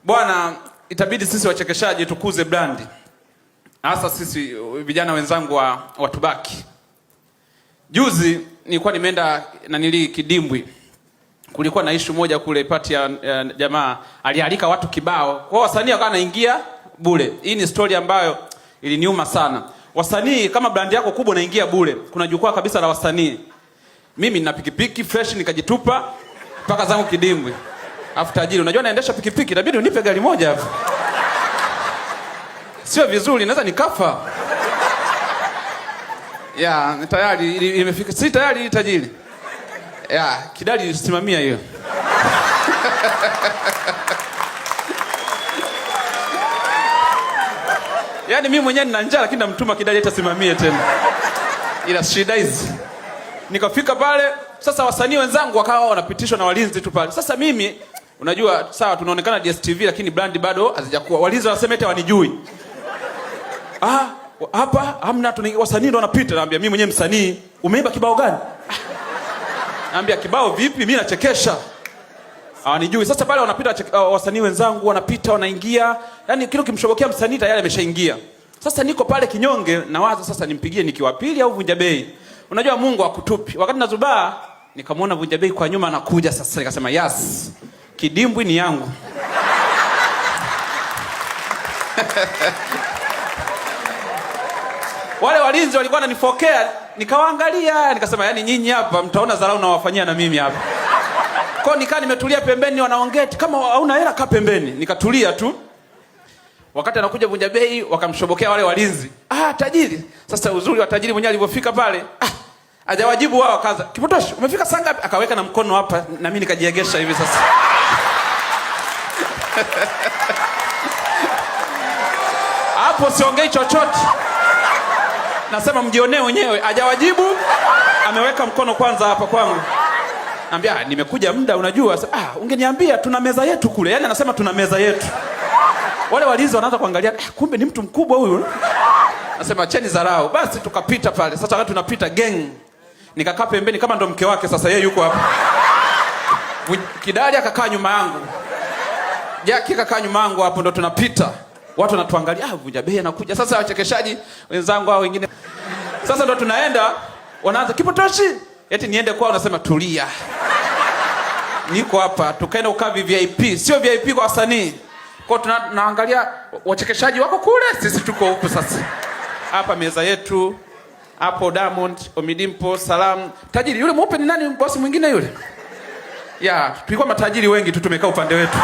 Bwana, itabidi sisi wachekeshaji tukuze brandi. Hasa sisi vijana wenzangu wa Tubaki. Juzi nilikuwa nimeenda Kidimbwi. Kulikuwa na issue moja kule party ya jamaa alialika watu kibao. Kwa wasanii wakawa wanaingia bure. Hii ni story ambayo iliniuma sana. Wasanii kama brandi yako kubwa unaingia bure. Kuna jukwaa kabisa la wasanii. Mimi nina pikipiki fresh nikajitupa mpaka zangu Kidimbwi. Afu tajiri, unajua naendesha pikipiki, inabidi unipe gari moja hapo. Sio vizuri, naweza nikafa. Ya, tayari imefika. Si tayari tajiri. Ya, kidali simamia hiyo. Yaani mimi mwenyewe nina njaa lakini namtuma kidali atasimamie tena. Ila shida hizi. Nikafika pale, sasa wasanii wenzangu wakawa wanapitishwa na walinzi tu pale. Sasa mimi unajua sawa tunaonekana DSTV lakini brand bado hazijakuwa. Walinzi wanasema eti wanijui. Hapa hamna wasanii ndo wanapita. Naambia mimi mwenyewe msanii, umeiba kibao gani? Naambia kibao vipi? Mimi nachekesha. Hawanijui. Sasa pale wanapita wasanii wenzangu wanapita wanaingia. Yaani kile kimshobokea msanii tayari ameshaingia. Sasa niko pale kinyonge nawaza sasa nimpigie nikiwa pili au Vunja Bei. Unajua Mungu hakutupi. Wakati nazubaa nikamwona Vunja Bei kwa nyuma anakuja sasa nikasema yes. Kidimbwi ni yangu. Wale walinzi walikuwa wananifokea, nikawaangalia, nikasema yani nyinyi hapa mtaona dharau na wafanyia na mimi hapa. Kwa nikaa nimetulia pembeni wanaongea kama hauna hela kaa pembeni, nikatulia tu. Wakati anakuja Vunja Bei wakamshobokea wale walinzi. Tajiri. Sasa uzuri wa tajiri mwenyewe alipofika pale, hajawajibu wao kaza. Kipotoshi, umefika saa ngapi? Akaweka na mkono hapa na mimi nikajiegesha hivi sasa. Hapo siongei chochote. Nasema mjionee wenyewe. Hajawajibu, ameweka mkono kwanza hapa kwangu. Naambia nimekuja muda unajua. Ungeniambia tuna meza yetu kule. Yaani anasema tuna meza yetu. Wale walinzi wanaanza kuangalia, kumbe ni mtu mkubwa huyu. Nasema cheni dharau. Basi tukapita pale. Sasa wakati tunapita gang. Nikakaa pembeni kama ndo mke wake sasa yeye yuko hapa. Kidali akakaa nyuma yangu. Jaki akakaa nyuma yangu hapo ndo tunapita. Watu wanatuangalia, Vunja Bei anakuja. Sasa wachekeshaji wenzangu hao wengine. Sasa ndo tunaenda, wanaanza Kipotoshi. Eti niende kwao nasema tulia. Niko hapa, tukaenda ukaa VIP, sio VIP kwa wasanii. Kwa tunaangalia wachekeshaji wako kule, sisi tuko huku sasa. Hapa meza yetu, hapo Diamond, Omidimpo, Salam. Tajiri yule mweupe ni nani bosi mwingine yule? Ya, tulikuwa matajiri wengi tu tumekaa upande wetu.